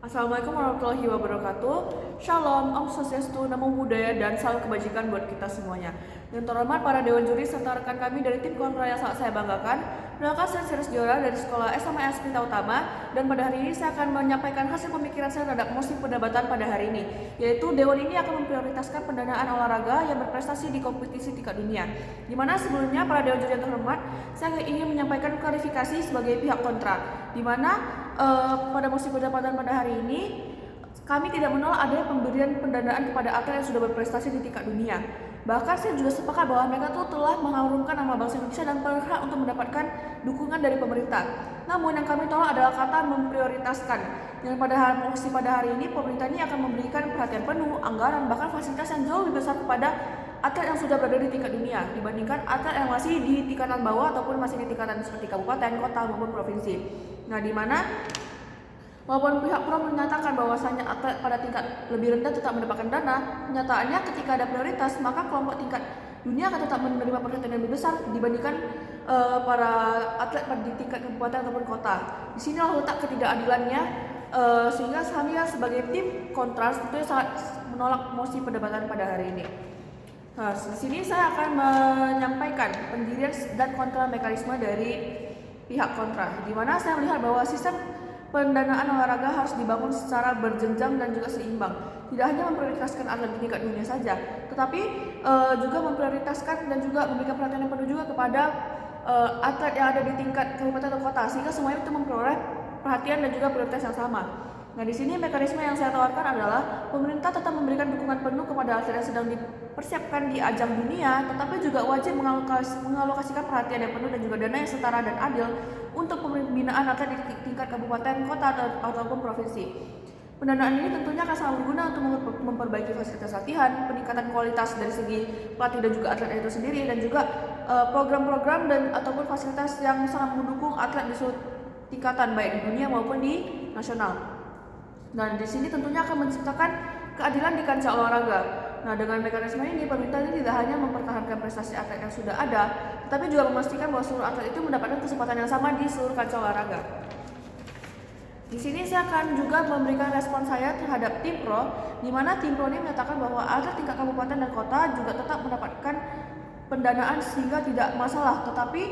Assalamualaikum warahmatullahi wabarakatuh. Shalom, Om Swastiastu, Namo Buddhaya, dan salam kebajikan buat kita semuanya. Yang terhormat para dewan juri serta rekan kami dari tim kontra yang sangat saya banggakan, Melaka Sensirius Diora dari Sekolah SMA Pinta Utama, dan pada hari ini saya akan menyampaikan hasil pemikiran saya terhadap mosi perdebatan pada hari ini, yaitu Dewan ini akan memprioritaskan pendanaan olahraga yang berprestasi di kompetisi tingkat dunia. Dimana sebelumnya para dewan juri yang terhormat, saya ingin menyampaikan klarifikasi sebagai pihak kontra, dimana pada mosi perdebatan pada hari ini kami tidak menolak adanya pemberian pendanaan kepada atlet yang sudah berprestasi di tingkat dunia. Bahkan saya juga sepakat bahwa mereka tuh telah mengharumkan nama bangsa Indonesia dan berhak untuk mendapatkan dukungan dari pemerintah. Namun yang kami tolak adalah kata memprioritaskan. Yang pada hari ini pemerintah ini akan memberikan perhatian penuh, anggaran, bahkan fasilitas yang jauh lebih besar kepada atlet yang sudah berada di tingkat dunia dibandingkan atlet yang masih di tingkatan bawah ataupun masih di tingkatan seperti kabupaten, kota maupun provinsi. Nah, di mana walaupun pihak pro menyatakan bahwasanya atlet pada tingkat lebih rendah tetap mendapatkan dana, kenyataannya ketika ada prioritas maka kelompok tingkat dunia akan tetap menerima perhatian yang lebih besar dibandingkan para atlet pada di tingkat kabupaten ataupun kota. Di sinilah letak ketidakadilannya, sehingga kami sebagai tim kontras tentunya sangat menolak mosi perdebatan pada hari ini. Nah, di sini saya akan menyampaikan pendirian dan kontra mekanisme dari pihak kontra, di mana saya melihat bahwa sistem pendanaan olahraga harus dibangun secara berjenjang dan juga seimbang. Tidak hanya memprioritaskan atlet di tingkat dunia saja, tetapi juga memprioritaskan dan juga memberikan perhatian yang penuh juga kepada atlet yang ada di tingkat kabupaten atau kota, sehingga semuanya itu memperoleh perhatian dan juga prioritas yang sama. Nah, di sini mekanisme yang saya tawarkan adalah pemerintah tetap memberikan dukungan penuh kepada atlet yang sedang dipersiapkan di ajang dunia, tetapi juga wajib mengalokasikan perhatian yang penuh dan juga dana yang setara dan adil untuk pembinaan atlet di tingkat kabupaten, kota ataupun provinsi. Pendanaan ini tentunya akan sangat berguna untuk memperbaiki fasilitas latihan, peningkatan kualitas dari segi pelatih dan juga atlet itu sendiri, dan juga program-program dan ataupun fasilitas yang sangat mendukung atlet di seluruh tingkatan baik di dunia maupun di nasional. Dan di sini tentunya akan menciptakan keadilan di kancah olahraga. Nah, dengan mekanisme ini pemerintah ini tidak hanya mempertahankan prestasi atlet yang sudah ada, tetapi juga memastikan bahwa seluruh atlet itu mendapatkan kesempatan yang sama di seluruh kancah olahraga. Di sini saya akan juga memberikan respon saya terhadap tim pro, di mana tim pro ini menyatakan bahwa atlet tingkat kabupaten dan kota juga tetap mendapatkan pendanaan sehingga tidak masalah. Tetapi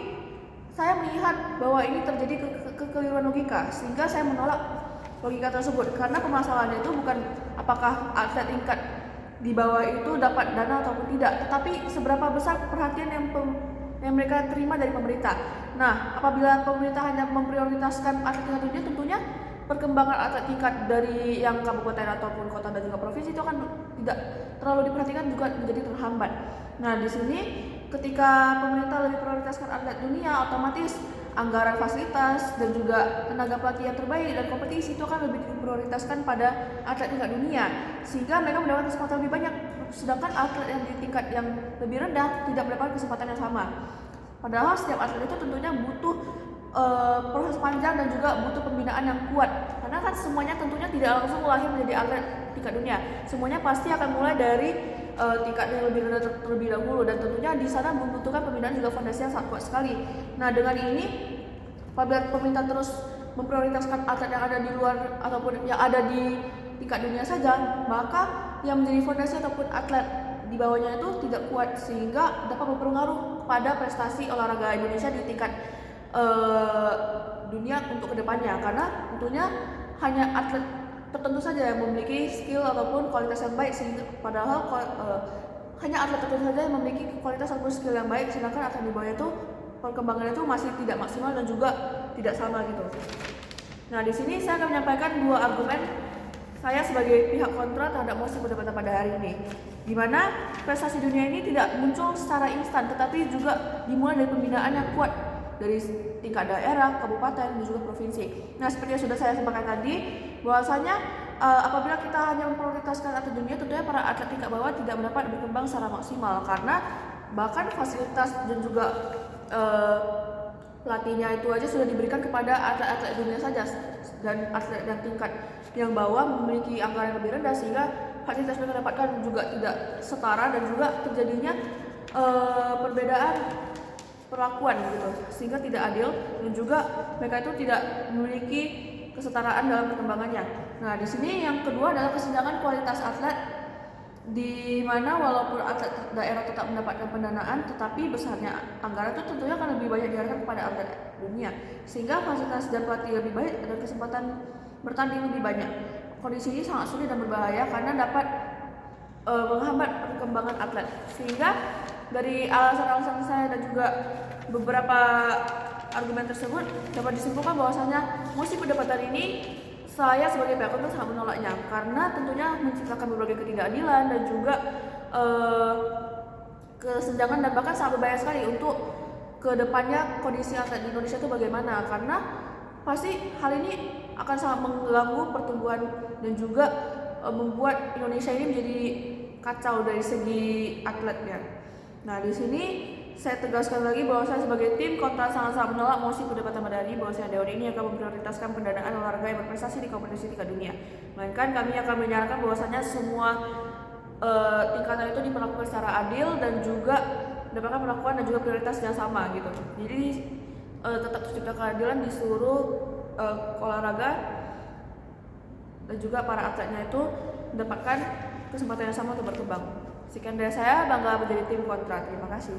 saya melihat bahwa ini terjadi kekeliruan logika, sehingga saya menolak logika tersebut, karena permasalahannya itu bukan apakah atlet tingkat di bawah itu dapat dana ataupun tidak, tetapi seberapa besar perhatian yang mereka terima dari pemerintah. Nah, apabila pemerintah hanya memprioritaskan atlet tingkat dunia, tentunya perkembangan atlet tingkat dari yang kabupaten ataupun kota dan juga provinsi itu akan tidak terlalu diperhatikan, juga menjadi terhambat. Nah, di sini ketika pemerintah lebih prioritaskan atlet dunia, otomatis anggaran fasilitas dan juga tenaga pelatih yang terbaik dan kompetisi itu akan lebih diprioritaskan pada atlet tingkat dunia, sehingga mereka mendapatkan kesempatan lebih banyak, sedangkan atlet yang di tingkat yang lebih rendah tidak mendapatkan kesempatan yang sama. Padahal setiap atlet itu tentunya butuh proses panjang dan juga butuh pembinaan yang kuat, karena kan semuanya tentunya tidak langsung lahir menjadi atlet tingkat dunia. Semuanya pasti akan mulai dari tingkat yang lebih rendah terlebih dahulu, dan tentunya di sana membutuhkan pembinaan juga fondasi yang sangat kuat sekali. Nah, dengan ini apabila pemerintah terus memprioritaskan atlet yang ada di luar ataupun yang ada di tingkat dunia saja, maka yang menjadi fondasi ataupun atlet di bawahnya itu tidak kuat, sehingga dapat berpengaruh pada prestasi olahraga Indonesia di tingkat dunia untuk kedepannya, karena tentunya hanya atlet tertentu saja yang memiliki skill ataupun kualitas yang baik, sehingga padahal hanya atlet tertentu saja yang memiliki kualitas ataupun skill yang baik, sedangkan atlet di bawahnya itu perkembangannya itu masih tidak maksimal dan juga tidak sama gitu. Nah, di sini saya akan menyampaikan dua argumen saya sebagai pihak kontra terhadap mosi perdebatan pada hari ini, di mana prestasi dunia ini tidak muncul secara instan, tetapi juga dimulai dari pembinaan yang kuat dari tingkat daerah, kabupaten, dan juga provinsi. Nah, seperti yang sudah saya sampaikan tadi, bahwasanya apabila kita hanya memprioritaskan atlet dunia, tentunya para atlet tingkat bawah tidak mendapat berkembang secara maksimal, karena bahkan fasilitas dan juga pelatihnya itu aja sudah diberikan kepada atlet-atlet dunia saja, dan atlet dan tingkat yang bawah memiliki anggaran yang lebih rendah, sehingga fasilitas mereka dapatkan juga tidak setara dan juga terjadinya perbedaan perlakuan gitu, sehingga tidak adil, dan juga mereka itu tidak memiliki kesetaraan dalam perkembangannya. Nah, di sini yang kedua adalah kesenjangan kualitas atlet, di mana walaupun atlet daerah tetap mendapatkan pendanaan, tetapi besarnya anggaran itu tentunya akan lebih banyak diarahkan kepada atlet dunia, sehingga fasilitas dan pelatih lebih baik dan kesempatan bertanding lebih banyak. Kondisi ini sangat sulit dan berbahaya karena dapat menghambat perkembangan atlet. Sehingga dari alasan-alasan saya dan juga beberapa argumen tersebut dapat disimpulkan bahwasanya mosi pendapatan ini saya sebagai pihak konten sangat menolaknya, karena tentunya menciptakan berbagai ketidakadilan dan juga kesenjangan dan bahkan sangat berbahaya sekali untuk kedepannya kondisi atlet di Indonesia itu bagaimana, karena pasti hal ini akan sangat mengganggu pertumbuhan dan juga membuat Indonesia ini menjadi kacau dari segi atletnya. Nah, di sini saya tegaskan lagi bahwa saya sebagai tim kontra sangat-sangat menolak mosi pendapatan Madani bahwasanya Dewan ini akan memprioritaskan pendanaan olahraga yang berprestasi di kompetisi tingkat dunia. Melainkan kami akan menyarankan bahwasanya semua tingkatan itu diperlakukan secara adil dan juga mendapatkan perlakuan dan juga prioritas yang sama gitu. Jadi tetap tercipta keadilan di seluruh olahraga dan juga para atletnya itu mendapatkan kesempatan yang sama untuk berkembang. Sekian dari saya, bangga menjadi tim kontra. Terima kasih.